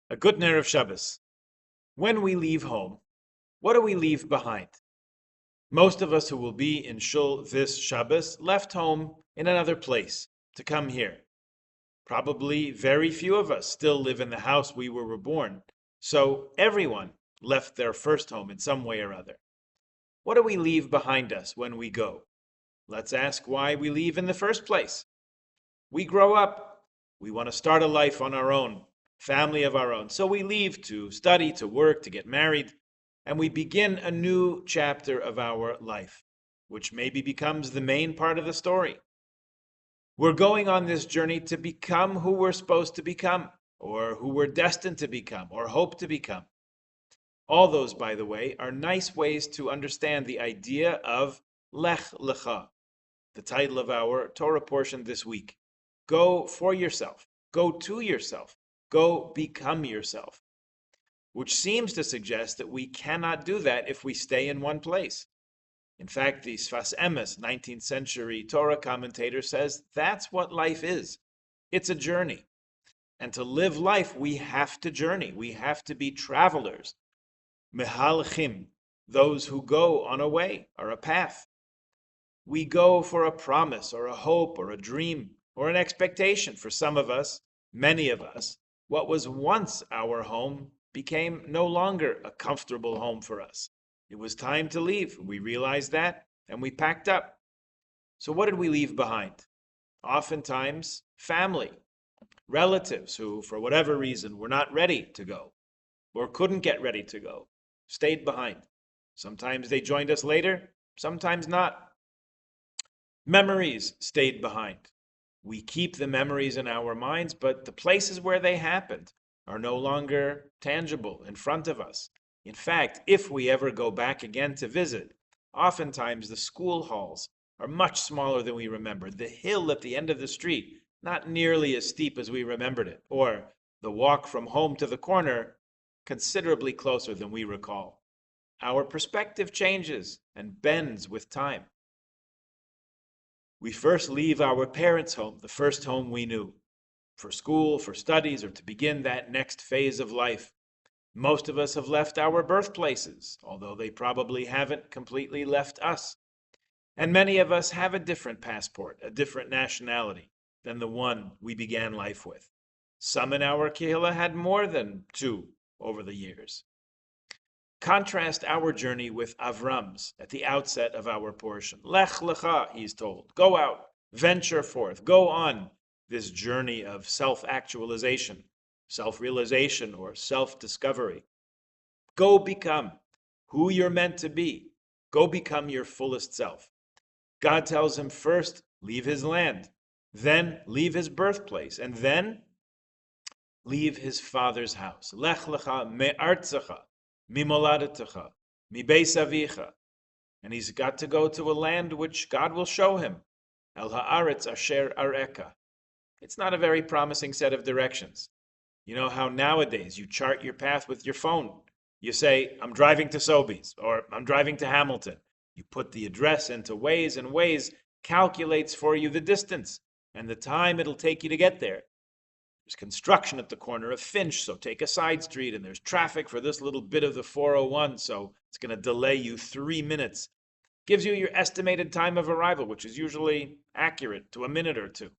A good Erev Shabbos. When we leave home, what do we leave behind? Most of us who will be in Shul this Shabbos left home in another place to come here. Probably very few of us still live in the house we were born, so everyone left their first home in some way or other. What do we leave behind us when we go? Let's ask why we leave in the first place. We grow up. We want to start a life on our own, family of our own. So we leave to study, to work, to get married, and we begin a new chapter of our life, which maybe becomes the main part of the story. We're going on this journey to become who we're supposed to become, or who we're destined to become, or hope to become. All those, by the way, are nice ways to understand the idea of Lech Lecha, the title of our Torah portion this week. Go for yourself. Go to yourself. Go become yourself. Which seems to suggest that we cannot do that if we stay in one place. In fact, the Sfas Emes, 19th century Torah commentator, says that's what life is. It's a journey. And to live life, we have to journey. We have to be travelers. Mehalchim, those who go on a way or a path. We go for a promise or a hope or a dream or an expectation. For some of us, many of us, what was once our home became no longer a comfortable home for us. It was time to leave. We realized that, and we packed up. So what did we leave behind? Oftentimes, family, relatives who, for whatever reason, were not ready to go or couldn't get ready to go, stayed behind. Sometimes they joined us later, sometimes not. Memories stayed behind. We keep the memories in our minds, but the places where they happened are no longer tangible in front of us. In fact, if we ever go back again to visit, oftentimes the school halls are much smaller than we remember. The hill at the end of the street, not nearly as steep as we remembered it, or the walk from home to the corner, considerably closer than we recall. Our perspective changes and bends with time. We first leave our parents' home, the first home we knew, for school, for studies, or to begin that next phase of life. Most of us have left our birthplaces, although they probably haven't completely left us. And many of us have a different passport, a different nationality than the one we began life with. Some in our kehillah had more than two over the years. Contrast our journey with Avram's at the outset of our portion. Lech Lecha, he's told. Go out, venture forth, go on this journey of self-actualization, self-realization, or self-discovery. Go become who you're meant to be. Go become your fullest self. God tells him first, leave his land, then leave his birthplace, and then leave his father's house. Lech Lecha me'artzecha, mimoladetecha, mibeis avicha. And he's got to go to a land which God will show him. El haaretz asher areka. It's not a very promising set of directions. You know how nowadays you chart your path with your phone. You say, I'm driving to Sobeys, or I'm driving to Hamilton. You put the address into Waze, and Waze calculates for you the distance and the time it'll take you to get there. There's construction at the corner of Finch, so take a side street, and there's traffic for this little bit of the 401, so it's going to delay you 3 minutes. Gives you your estimated time of arrival, which is usually accurate to a minute or two.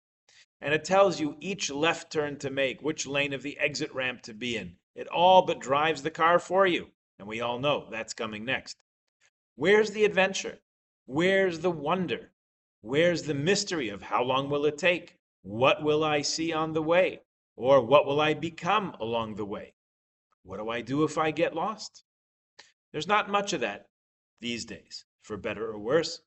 And it tells you each left turn to make, which lane of the exit ramp to be in. It all but drives the car for you. And we all know that's coming next. Where's the adventure? Where's the wonder? Where's the mystery of how long will it take? What will I see on the way? Or what will I become along the way? What do I do if I get lost? There's not much of that these days, for better or worse.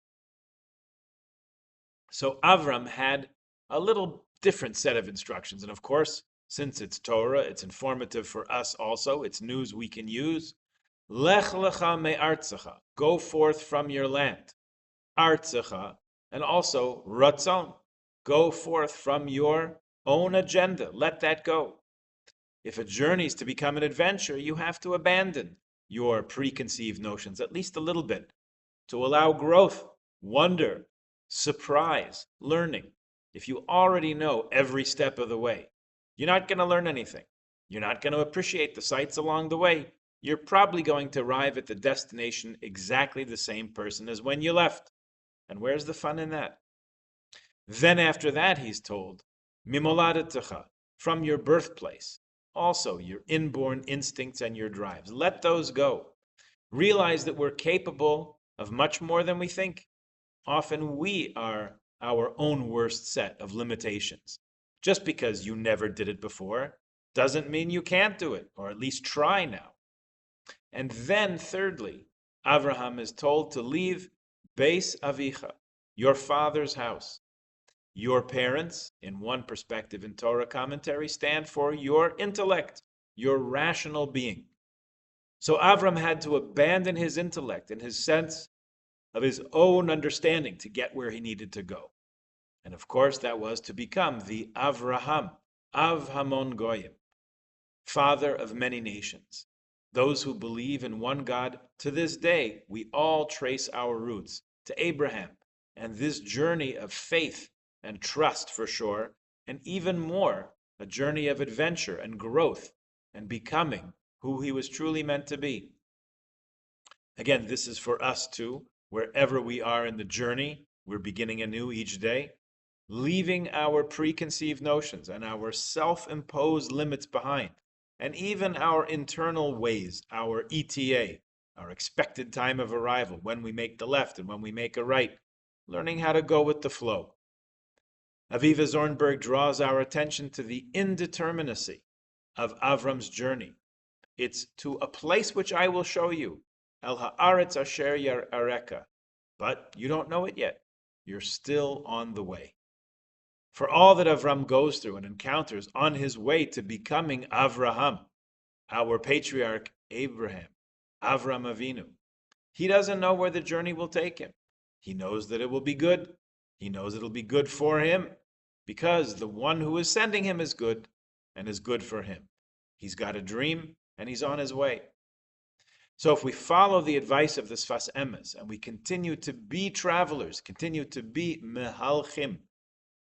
So Avram had a little different set of instructions. And of course, since it's Torah, it's informative for us also. It's news we can use. Lech lecha me'artzecha. Go forth from your land. Artzecha. And also ratzon. Go forth from your own agenda. Let that go. If a journey is to become an adventure, you have to abandon your preconceived notions, at least a little bit, to allow growth, wonder, surprise, learning. If you already know every step of the way, you're not going to learn anything. You're not going to appreciate the sights along the way. You're probably going to arrive at the destination exactly the same person as when you left. And where's the fun in that? Then after that, he's told, Mimoladetecha, from your birthplace, also your inborn instincts and your drives. Let those go. Realize that we're capable of much more than we think. Often we are our own worst set of limitations. Just because you never did it before doesn't mean you can't do it, or at least try now. And then, thirdly, Avraham is told to leave Beis Avicha, your father's house. Your parents, in one perspective in Torah commentary, stand for your intellect, your rational being. So Avram had to abandon his intellect and his sense of his own understanding to get where he needed to go. And of course, that was to become the Avraham, Av Hamon Goyim, father of many nations. Those who believe in one God, to this day, we all trace our roots to Abraham and this journey of faith and trust for sure, and even more, a journey of adventure and growth and becoming who he was truly meant to be. Again, this is for us too. Wherever we are in the journey, we're beginning anew each day, leaving our preconceived notions and our self-imposed limits behind, and even our internal ways, our ETA, our expected time of arrival, when we make the left and when we make a right, learning how to go with the flow. Aviva Zornberg draws our attention to the indeterminacy of Avram's journey. It's to a place which I will show you, El Haaretz Asher Yareka, but you don't know it yet. You're still on the way. For all that Avram goes through and encounters on his way to becoming Avraham, our patriarch Abraham, Avram Avinu, he doesn't know where the journey will take him. He knows that it will be good. He knows it'll be good for him because the one who is sending him is good and is good for him. He's got a dream and he's on his way. So if we follow the advice of the Sfas Emes and we continue to be travelers, continue to be mehalchim,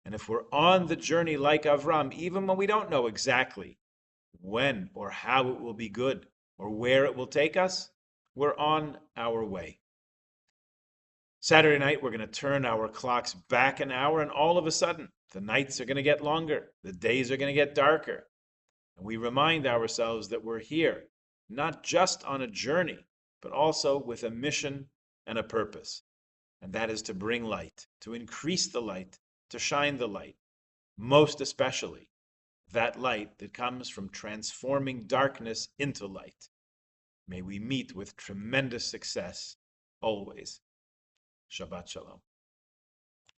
and if we're on the journey like Avram, even when we don't know exactly when or how it will be good or where it will take us, we're on our way. Saturday night, we're going to turn our clocks back an hour, and all of a sudden, the nights are going to get longer, the days are going to get darker. And we remind ourselves that we're here, not just on a journey, but also with a mission and a purpose. And that is to bring light, to increase the light, to shine the light, most especially that light that comes from transforming darkness into light. May we meet with tremendous success always. Shabbat Shalom.